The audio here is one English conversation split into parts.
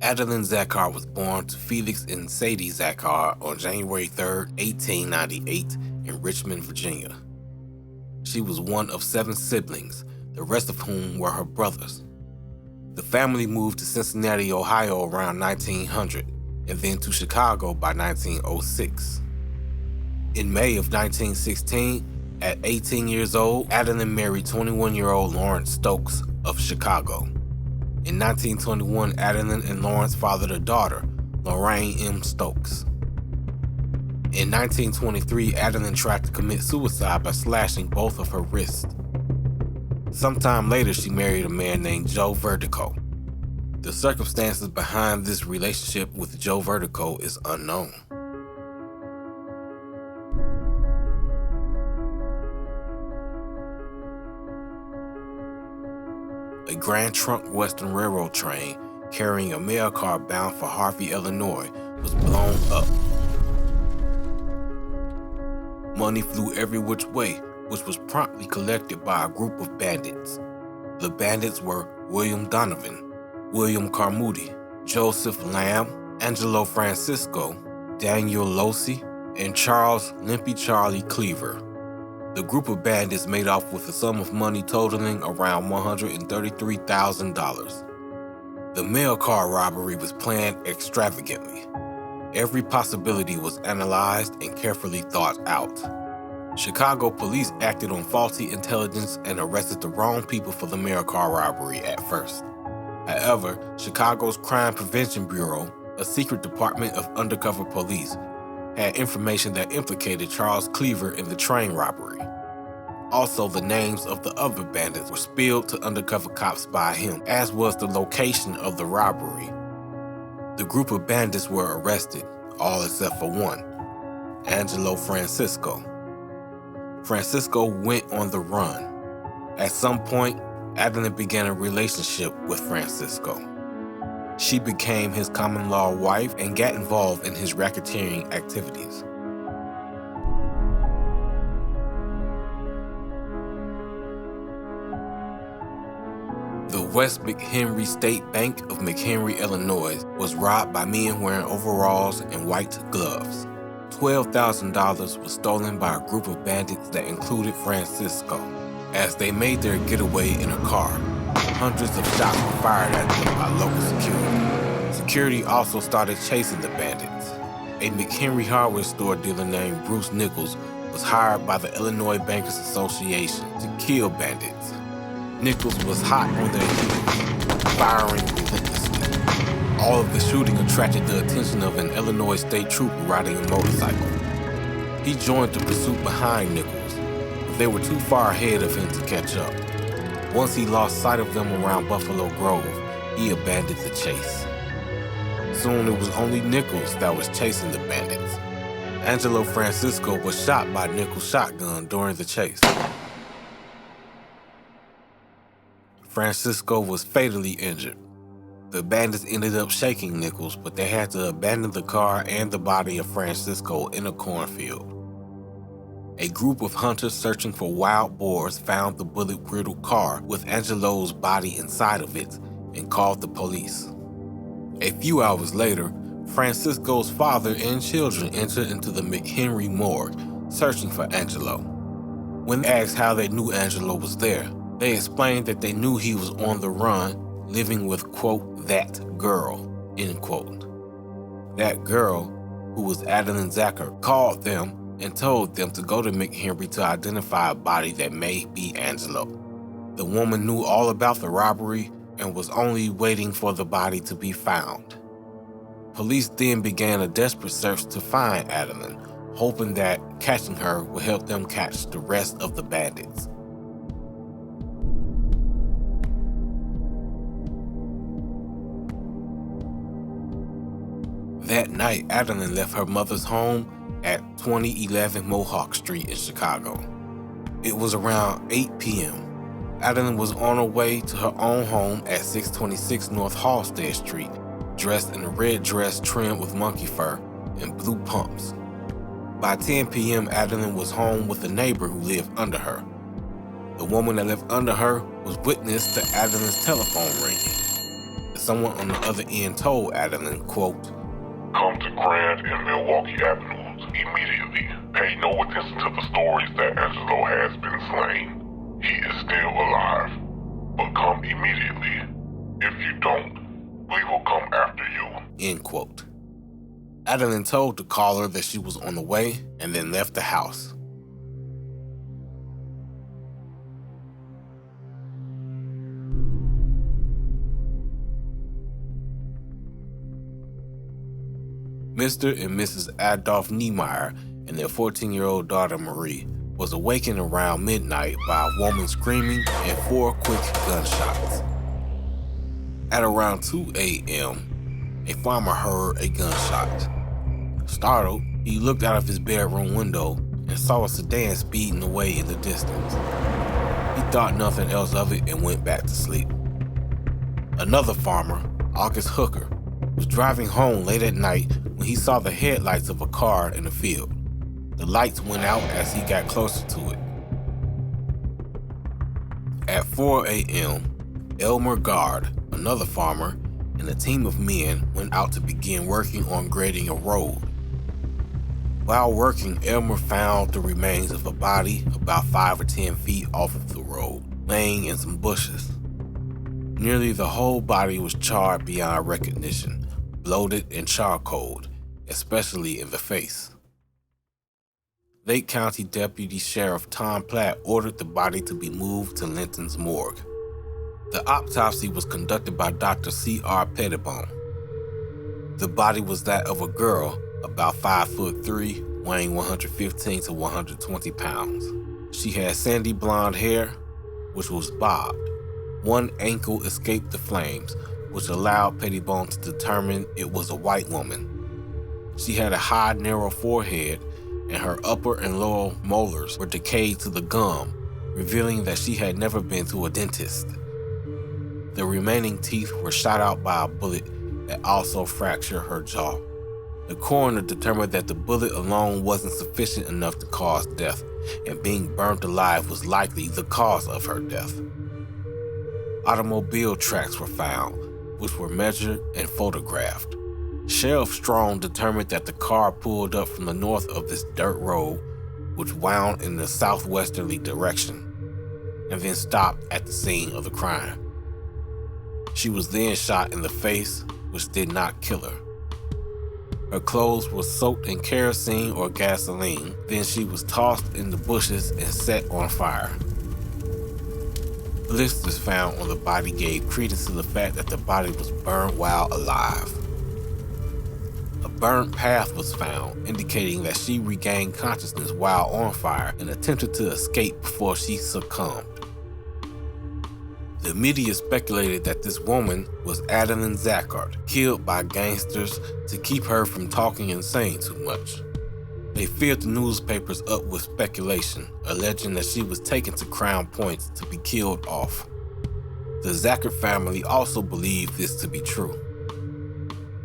Adeline Zaccard was born to Felix and Sadie Zaccard on January 3, 1898 in Richmond, Virginia. She was one of 7 siblings, the rest of whom were her brothers. The family moved to Cincinnati, Ohio around 1900, and then to Chicago by 1906. In May of 1916, at 18 years old, Adeline married 21-year-old Lawrence Stokes of Chicago. In 1921, Adeline and Lawrence fathered a daughter, Lorraine M. Stokes. In 1923, Adeline tried to commit suicide by slashing both of her wrists. Sometime later, she married a man named Joe Vertico. The circumstances behind this relationship with Joe Vertico is unknown. A Grand Trunk Western Railroad train carrying a mail car bound for Harvey, Illinois, was blown up. Money flew every which way, which was promptly collected by a group of bandits. The bandits were William Donovan, William Carmody, Joseph Lamb, Angelo Francisco, Daniel Losi, and Charles Limpy Charlie Cleaver. The group of bandits made off with a sum of money totaling around $133,000. The mail car robbery was planned extravagantly. Every possibility was analyzed and carefully thought out. Chicago police acted on faulty intelligence and arrested the wrong people for the mail car robbery at first. However, Chicago's Crime Prevention Bureau, a secret department of undercover police, had information that implicated Charles Cleaver in the train robbery. Also, the names of the other bandits were spilled to undercover cops by him, as was the location of the robbery. The group of bandits were arrested, all except for one, Angelo Francisco. Francisco went on the run. At some point, Adeline began a relationship with Francisco. She became his common-law wife and got involved in his racketeering activities. The West McHenry State Bank of McHenry, Illinois, was robbed by men wearing overalls and white gloves. $12,000 was stolen by a group of bandits that included Francisco. As they made their getaway in a car, hundreds of shots were fired at them by local security. Security also started chasing the bandits. A McHenry hardware store dealer named Bruce Nichols was hired by the Illinois Bankers Association to kill bandits. Nichols was hot on their heels, firing relentlessly. All of the shooting attracted the attention of an Illinois state trooper riding a motorcycle. He joined the pursuit behind Nichols, but they were too far ahead of him to catch up. Once he lost sight of them around Buffalo Grove, he abandoned the chase. Soon it was only Nichols that was chasing the bandits. Angelo Francisco was shot by Nichols' shotgun during the chase. Francisco was fatally injured. The bandits ended up shaking Nichols, but they had to abandon the car and the body of Francisco in a cornfield. A group of hunters searching for wild boars found the bullet-riddled car with Angelo's body inside of it and called the police. A few hours later, Francisco's father and children entered into the McHenry morgue, searching for Angelo. When asked how they knew Angelo was there, they explained that they knew he was on the run, living with, quote, that girl, end quote. That girl, who was Adeline Zaccard, called them and told them to go to McHenry to identify a body that may be Angelo. The woman knew all about the robbery and was only waiting for the body to be found. Police then began a desperate search to find Adeline, hoping that catching her would help them catch the rest of the bandits. That night, Adeline left her mother's home at 2011 Mohawk Street in Chicago. It was around 8 p.m. Adeline was on her way to her own home at 626 North Halstead Street, dressed in a red dress trimmed with monkey fur and blue pumps. By 10 p.m., Adeline was home with a neighbor who lived under her. The woman that lived under her was witness to Adeline's telephone ringing. Someone on the other end told Adeline, quote, "Come to Grand and Milwaukee Avenues immediately. Pay no attention to the stories that Angelo has been slain. He is still alive. But come immediately. If you don't, we will come after you." End quote. Adeline told the caller that she was on the way and then left the house. Mr. and Mrs. Adolf Niemeyer and their 14-year-old daughter Marie was awakened around midnight by a woman screaming and 4 quick gunshots. At around 2 a.m., a farmer heard a gunshot. Startled, he looked out of his bedroom window and saw a sedan speeding away in the distance. He thought nothing else of it and went back to sleep. Another farmer, August Hooker, was driving home late at night when he saw the headlights of a car in the field. The lights went out as he got closer to it. At 4 a.m., Elmer Gard, another farmer, and a team of men went out to begin working on grading a road. While working, Elmer found the remains of a body about 5 or 10 feet off of the road, laying in some bushes. Nearly the whole body was charred beyond recognition, bloated and charcoaled, especially in the face. Lake County Deputy Sheriff Tom Platt ordered the body to be moved to Linton's morgue. The autopsy was conducted by Dr. C.R. Pettibone. The body was that of a girl about 5'3", weighing 115 to 120 pounds. She had sandy blonde hair, which was bobbed. One ankle escaped the flames, which allowed Pettibone to determine it was a white woman. She had a high, narrow forehead, and her upper and lower molars were decayed to the gum, revealing that she had never been to a dentist. The remaining teeth were shot out by a bullet that also fractured her jaw. The coroner determined that the bullet alone wasn't sufficient enough to cause death, and being burnt alive was likely the cause of her death. Automobile tracks were found, which were measured and photographed. Sheriff Strong determined that the car pulled up from the north of this dirt road, which wound in the southwesterly direction, and then stopped at the scene of the crime. She was then shot in the face, which did not kill her. Her clothes were soaked in kerosene or gasoline, then she was tossed in the bushes and set on fire. Blisters found on the body gave credence to the fact that the body was burned while alive. A burnt path was found, indicating that she regained consciousness while on fire and attempted to escape before she succumbed. The media speculated that this woman was Adeline Zaccard, killed by gangsters to keep her from talking and saying too much. They filled the newspapers up with speculation, alleging that she was taken to Crown Points to be killed off. The Zaccard family also believed this to be true.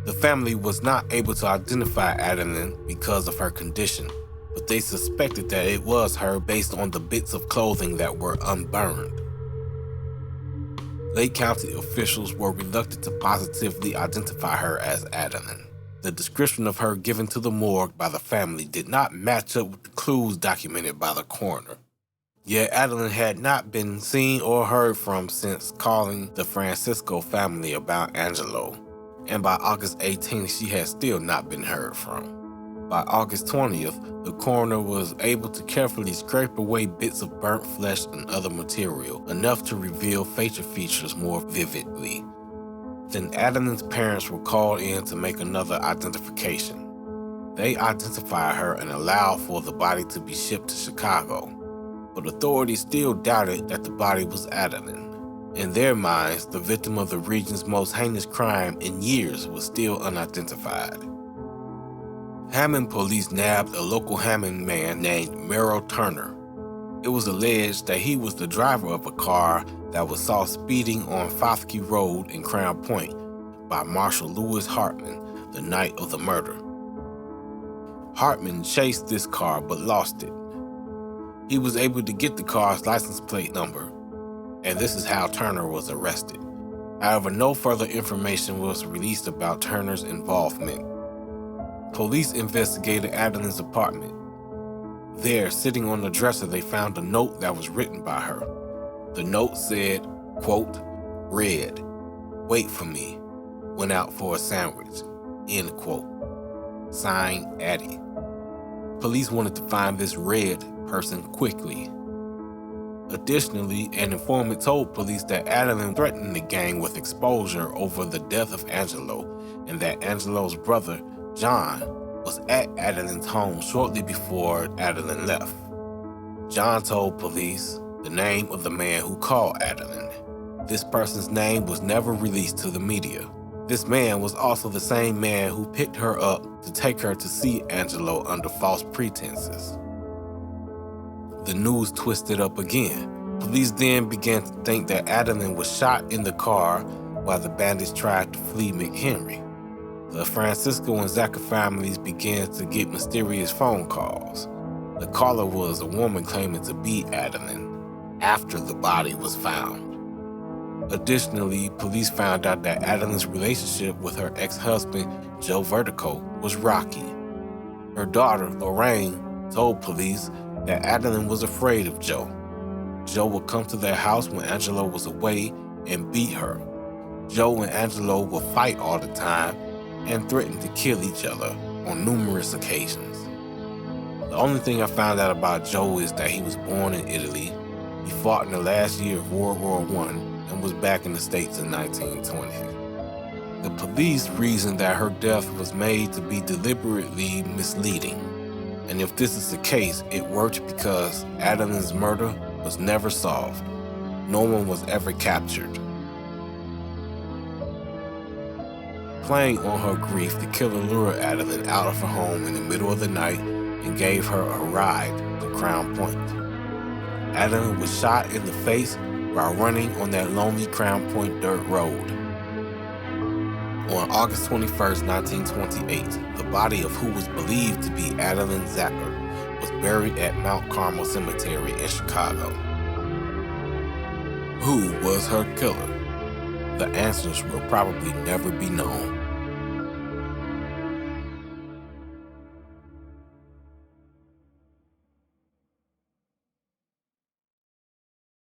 The family was not able to identify Adeline because of her condition, but they suspected that it was her based on the bits of clothing that were unburned. Lake County officials were reluctant to positively identify her as Adeline. The description of her given to the morgue by the family did not match up with the clues documented by the coroner. Yet Adeline had not been seen or heard from since calling the Francisco family about Angelo, and by August 18th she had still not been heard from. By August 20th, the coroner was able to carefully scrape away bits of burnt flesh and other material, enough to reveal facial features more vividly. Then Adeline's parents were called in to make another identification. They identified her and allowed for the body to be shipped to Chicago, but authorities still doubted that the body was Adeline. In their minds, the victim of the region's most heinous crime in years was still unidentified. Hammond police nabbed a local Hammond man named Merrill Turner. It was alleged that he was the driver of a car that was saw speeding on Foskey Road in Crown Point by Marshal Lewis Hartman the night of the murder. Hartman chased this car but lost it. He was able to get the car's license plate number, and this is how Turner was arrested. However, no further information was released about Turner's involvement. Police investigated Adeline's apartment. There, sitting on the dresser, they found a note that was written by her. The note said, quote, "Read, wait for me, went out for a sandwich," end quote. Signed, Addie. Police wanted to find this Red person quickly. Additionally, an informant told police that Adeline threatened the gang with exposure over the death of Angelo, and that Angelo's brother, John, was at Adeline's home shortly before Adeline left. John told police the name of the man who called Adeline. This person's name was never released to the media. This man was also the same man who picked her up to take her to see Angelo under false pretenses. The news twisted up again. Police then began to think that Adeline was shot in the car while the bandits tried to flee McHenry. The Francisco and Zaccard families began to get mysterious phone calls. The caller was a woman claiming to be Adeline after the body was found. Additionally, police found out that Adeline's relationship with her ex-husband, Joe Vertico, was rocky. Her daughter, Lorraine, told police that Adeline was afraid of Joe. Joe would come to their house when Angelo was away and beat her. Joe and Angelo would fight all the time and threaten to kill each other on numerous occasions. The only thing I found out about Joe is that he was born in Italy. He fought in the last year of World War I and was back in the States in 1920. The police reasoned that her death was made to be deliberately misleading. And if this is the case, it worked because Adeline's murder was never solved. No one was ever captured. Playing on her grief, the killer lured Adeline out of her home in the middle of the night and gave her a ride to Crown Point. Adeline was shot in the face while running on that lonely Crown Point dirt road. On August 21st, 1928, the body of who was believed to be Adeline Zaccard was buried at Mount Carmel Cemetery in Chicago. Who was her killer? The answers will probably never be known.